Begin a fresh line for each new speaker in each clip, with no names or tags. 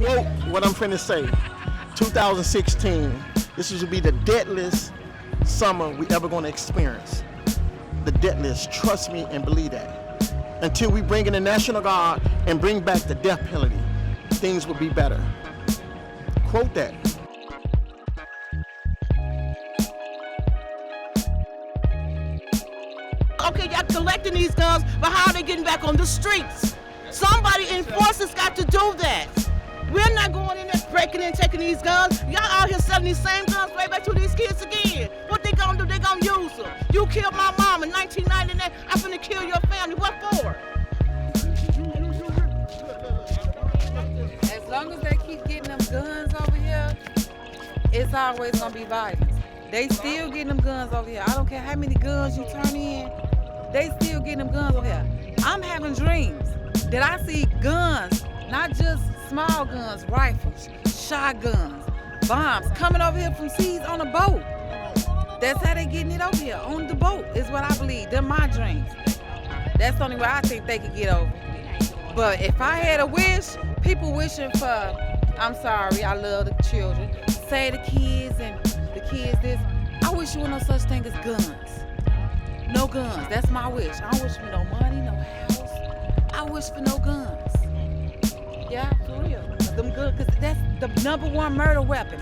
quote what I'm finna say. 2016, this will be the deadliest summer we ever gonna experience. The deadliest, trust me and believe that. Until we bring in the National Guard and bring back the death penalty, things will be better. Quote that.
Okay, y'all collecting these guns, but how are they getting back on the streets? Somebody enforcers got to do that. We're not going in there breaking and taking these guns. Y'all out here selling these same guns right back to these kids again. What they gonna do? They gonna use them. You killed my mom in 1999. I'm finna kill your family. What for?
As long as they keep getting them guns over here, it's always gonna be violence. They still getting them guns over here. I don't care how many guns you turn in, they still getting them guns over here. I'm having dreams that I see guns, not just small guns, rifles, shotguns, bombs coming over here from seas on a boat. That's how they getting it over here, on the boat, is what I believe. They're my dreams. That's the only way I think they could get over. But if I had a wish, people wishing for, I'm sorry, I love the children, say the kids and the kids this, I wish there was no such thing as guns. No guns, that's my wish. I don't wish for no money, no house. I wish for no guns. Yeah, for real. Them good, because that's the #1 murder weapon.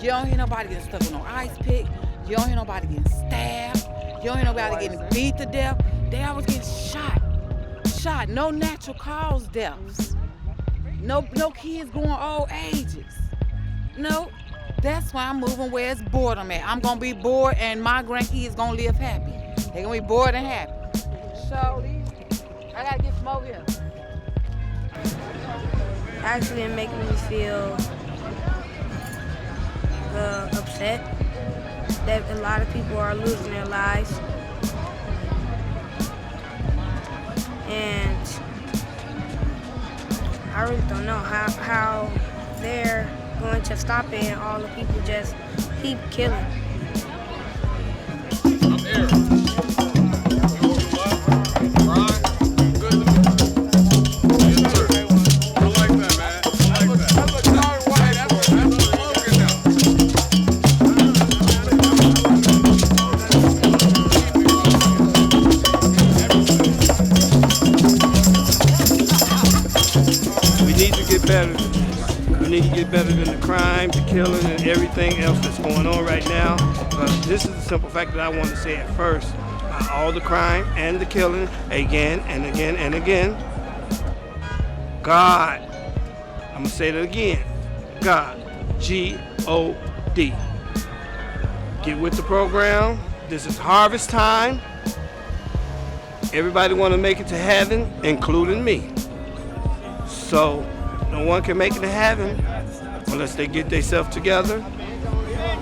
You don't hear nobody getting stuck on no ice pick. You don't hear nobody getting stabbed. You don't hear nobody getting beat to death. They always getting shot. No natural cause deaths. No kids going old ages. No, that's why I'm moving where it's boredom at. I'm gonna be bored and my grandkids gonna live happy. They're gonna be bored and happy. So, I gotta get some over here.
Actually, it makes me feel upset that a lot of people are losing their lives. And I really don't know how they're going to stop it and all the people just keep killing.
I'm here.
We need to get better than the crime, the killing, and everything else that's going on right now. But this is the simple fact that I want to say at first. All the crime and the killing, again and again and again. God, I'm going to say that again. God, G-O-D. Get with the program. This is harvest time. Everybody want to make it to heaven, including me. So, no one can make it to heaven unless they get themselves together.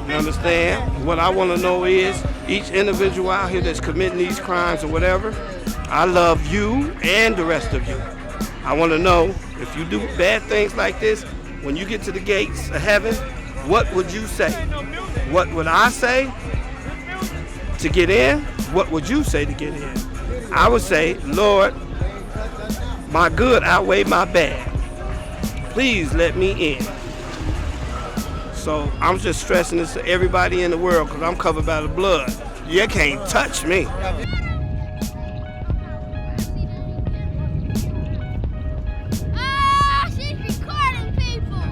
You understand? What I want to know is each individual out here that's committing these crimes or whatever, I love you and the rest of you. I want to know if you do bad things like this, when you get to the gates of heaven, what would you say? What would I say to get in? What would you say to get in? I would say, Lord, my good outweigh my bad. Please let me in. So I'm just stressing this to everybody in the world because I'm covered by the blood. You can't touch me.
She's recording people.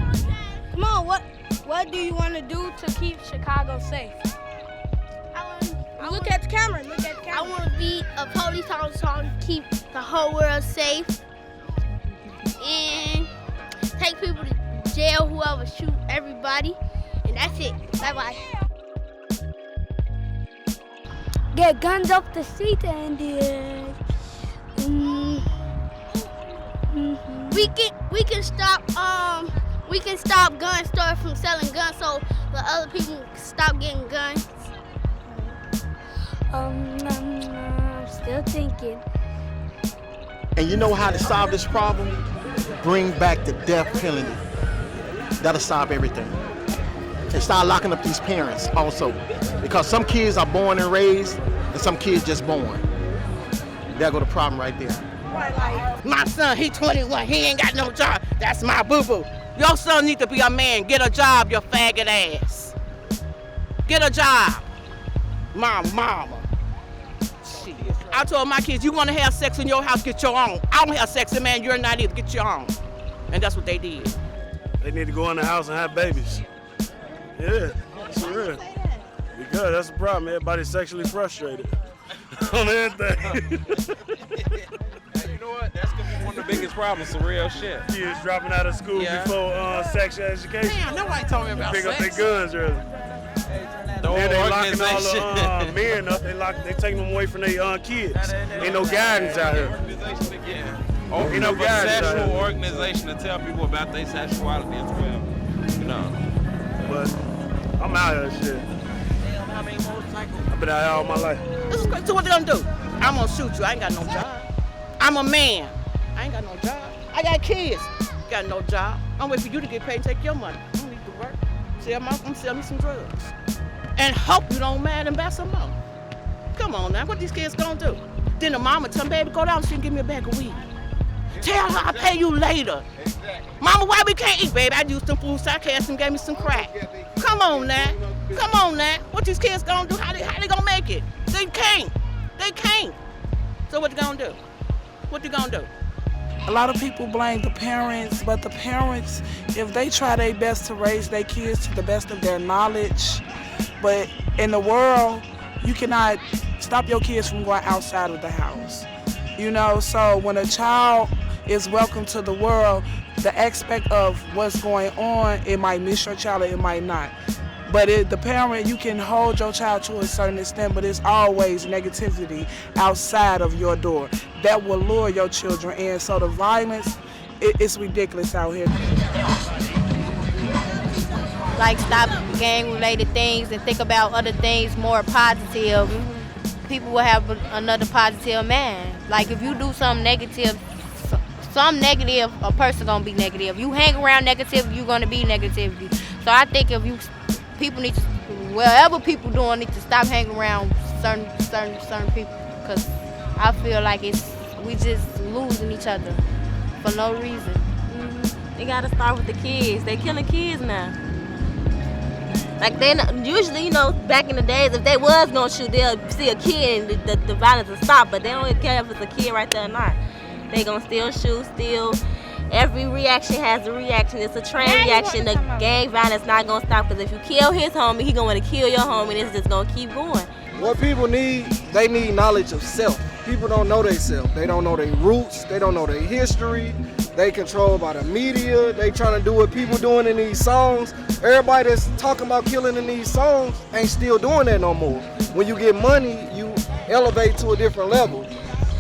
Come on, what do you want to do to keep Chicago safe? Look at the camera.
I want to be a police officer and keep the whole world safe. And take people to jail, whoever shoot everybody. And that's it. Bye-bye.
Get guns off the street and
we can stop gun stores from selling guns so the other people can stop getting guns.
I'm still thinking.
And you know how to solve this problem? Bring back the death penalty. That'll solve everything. And start locking up these parents also. Because some kids are born and raised, and some kids just born. There go the problem right there.
My son, he 21, he ain't got no job. That's my boo-boo. Your son need to be a man. Get a job, you faggot ass. Get a job. My mama. Shit. I told my kids, you want to have sex in your house, get your own. I don't have sex in, man, you're not either. Get your own. And that's what they did.
They need to go in the house and have babies. Yeah, sure. Because that's the problem. Everybody's sexually frustrated on everything.
You know what? That's gonna be one of the biggest problems. Some real shit.
Kids dropping out of school before sexual education.
Damn, nobody told me about
Pick
sex.
up their guns early.
The whole
Then they locking
organization.
all the men up. They taking them away from their kids. Ain't no guidance out here.
Open
no
up a
guidance out
sexual
here.
organization to tell people about their sexuality as well. You know.
But I'm out here, shit. I've been out here all my life.
This is crazy. So what they gonna do? I'm gonna shoot you. I ain't got no job. I'm a man. I ain't got no job. I got kids. Got no job. I'm waiting for you to get paid and take your money. I don't need to work. I'm selling me some drugs. And hope you don't mad and buy some more. Come on now, what these kids gonna do? Then the mama tell me, baby, go down and give me a bag of weed. Tell her I'll pay you later. Mama, why we can't eat, baby? I used some food sarcasm and gave me some crack. Come on now. Come on now. What these kids gonna do? How they gonna make it? They can't. They can't. So what they gonna do? What they gonna do?
A lot of people blame the parents, but the parents, if they try their best to raise their kids to the best of their knowledge, but in the world, you cannot stop your kids from going outside of the house. You know, so when a child is welcome to the world, the aspect of what's going on, it might miss your child or it might not. But the parent, you can hold your child to a certain extent, but it's always negativity outside of your door that will lure your children in. So the violence, it's ridiculous out here.
Like stop gang-related things and think about other things more positive. People will have another positive man. Like if you do something negative, a person gonna be negative. You hang around negative, you're gonna be negativity. So I think people need to, wherever people doing, need to stop hanging around certain people, because I feel like we just losing each other for no reason.
They gotta start with the kids. They killing kids now. Like they usually, you know, back in the days, if they was gonna shoot, they'll see a kid and the violence will stop. But they don't even care if it's a kid right there or not. They gonna still shoot, still. Every reaction has a reaction. It's a train reaction. The gang violence not gonna stop, because if you kill his homie, he gonna want to kill your homie, and it's just gonna keep going.
What people need, they need knowledge of self. People don't know themselves. They don't know their roots. They don't know their history. They controlled by the media. They trying to do what people doing in these songs. Everybody that's talking about killing in these songs ain't still doing that no more. When you get money, you elevate to a different level.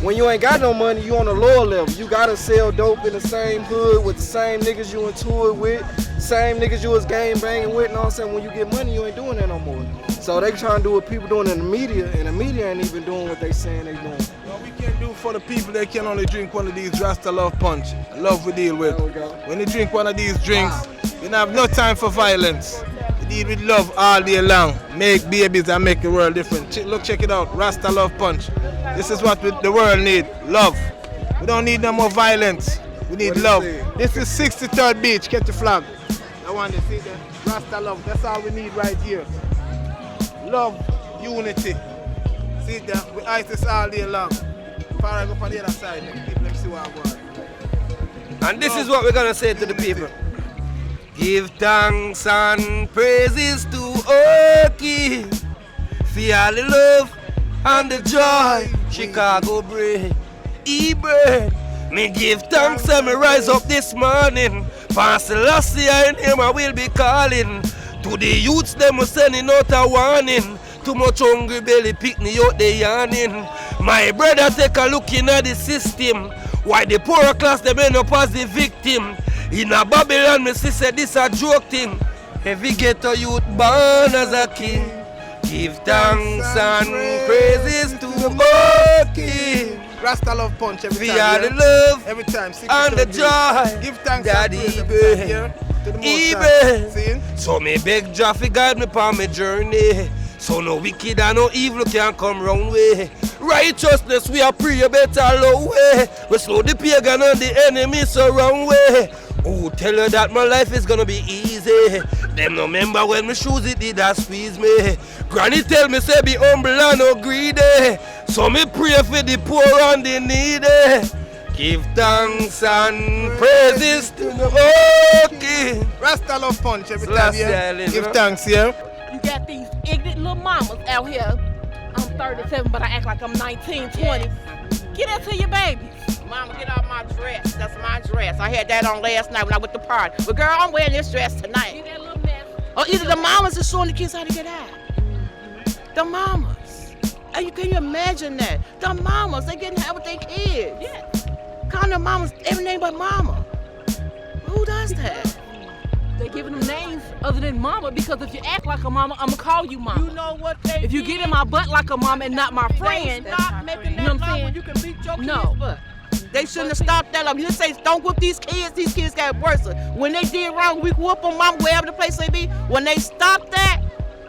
When you ain't got no money, you on a lower level. You gotta sell dope in the same hood with the same niggas you into it with, same niggas you was gang banging with, you know what I'm saying? When you get money, you ain't doing that no more. So they trying to do what people doing in the media, and the media ain't even doing what they saying they doing.
What we can do for the people, they can only drink one of these Rasta Love Punch. Love we deal with. When you drink one of these drinks, you don't have no time for violence. You deal with love all day long. Make babies and make the world different. Check it out, Rasta Love Punch. This is what the world need, love. We don't need no more violence. We need love. This is 63rd Beach, catch the flag. I want to see the Rasta love, that's all we need right here. Love, unity. See that, we ice this all day long. Before I go on the other side, let me see what I want.
And this is what we're gonna say to the people. Give thanks and praises to Oki for all the love and the joy Chicago bring. E-bird, me give thanks and me rise up this morning. Pastor Lassie and him I will be calling. To the youths them sending out a warning. Too much hungry belly pick me out they yawning. My brother take a look in at the system. Why the poorer class them end up as the victim. In a Babylon me say this a joke thing. Every ghetto youth born as a king. Give thanks and praises to Oki.
Rasta Love Punch every time.
We are the love
every time.
And the joy.
Give thanks
Daddy
and praise every time here to the Most High.
So me beg Jah fi guide me on my journey. So no wicked and no evil can come round way.
Righteousness, we are pray a better low way. We slow the pagan and the enemy surround way. Who tell you that my life is gonna be easy? Them no remember when my shoes it did that squeeze me. Granny tell me say be humble and no greedy. So me pray for the poor and the needy. Give thanks and praises to the King.
Rasta love punch every time, yeah. Give thanks, yeah.
You got these ignorant little mamas out here. I'm 37, but I act like I'm 19, 20. Get into your babies. Mama, get off my dress. That's my dress. I had that on last night when I went to party. But girl, I'm wearing this dress tonight. See that little mess? Or either the mamas is showing the kids how to get out. The mamas. And can you imagine that? The mamas, they getting out with their kids. Yeah. Calling the mamas everything but mama. Who does that? They giving them names other than mama because if you act like a mama, I'ma call you mama. You know what they If you get in my butt like a mama and not my friend, stop making that law when you can beat your kid's butt. They shouldn't have stopped that up. You just say, don't whoop these kids got worse. When they did wrong, we whoop them, mom, wherever the place may be. When they stopped that,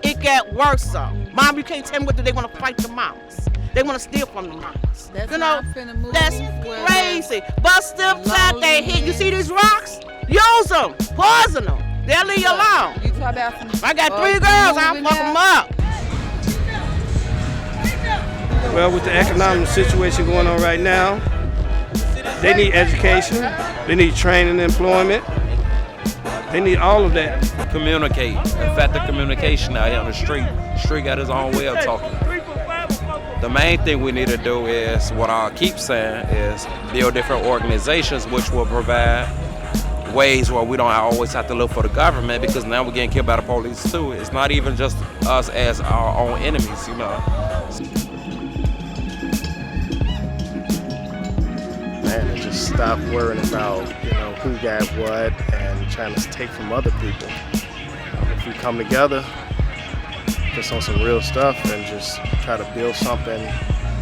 it got worse. Mom, you can't tell me what they want to fight the mamas. They want to steal from the mamas.
That's
you know,
move
that's crazy. Bust them shot they hit. You see these rocks? Use them. Poison them. They'll leave you alone.
You talk about some,
I got 3 girls. I'll fuck them up.
Well, with the economic situation going on right now, they need education, they need training and employment, they need all of that.
Communicate. Effective communication out here on the street. The street got his own way of talking. The main thing we need to do is, what I keep saying, is build different organizations which will provide ways where we don't always have to look for the government, because now we're getting killed by the police too. It's not even just us as our own enemies, you know.
Man, and just stop worrying about, who got what and trying to take from other people. If we come together, just on some real stuff and just try to build something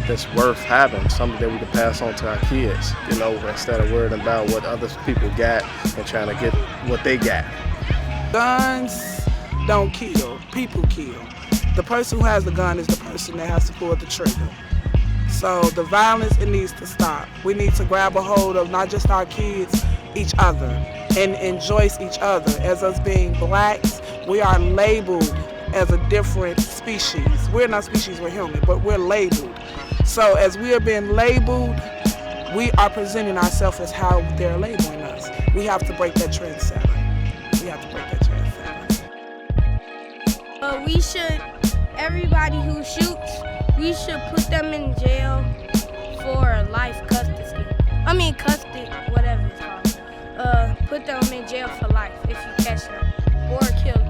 that's worth having, something that we can pass on to our kids, instead of worrying about what other people got and trying to get what they got.
Guns don't kill, people kill. The person who has the gun is the person that has to pull the trigger. So the violence, it needs to stop. We need to grab a hold of not just our kids, each other, and enjoy each other. As us being blacks, we are labeled as a different species. We're not species, we're human, but we're labeled. So as we are being labeled, we are presenting ourselves as how they're labeling us. We have to break that trendsetter. We have to break that trendsetter.
Everybody who shoots, we should put them in jail for life custody. Custody, whatever it's called. Put them in jail for life if you catch them, or kill them.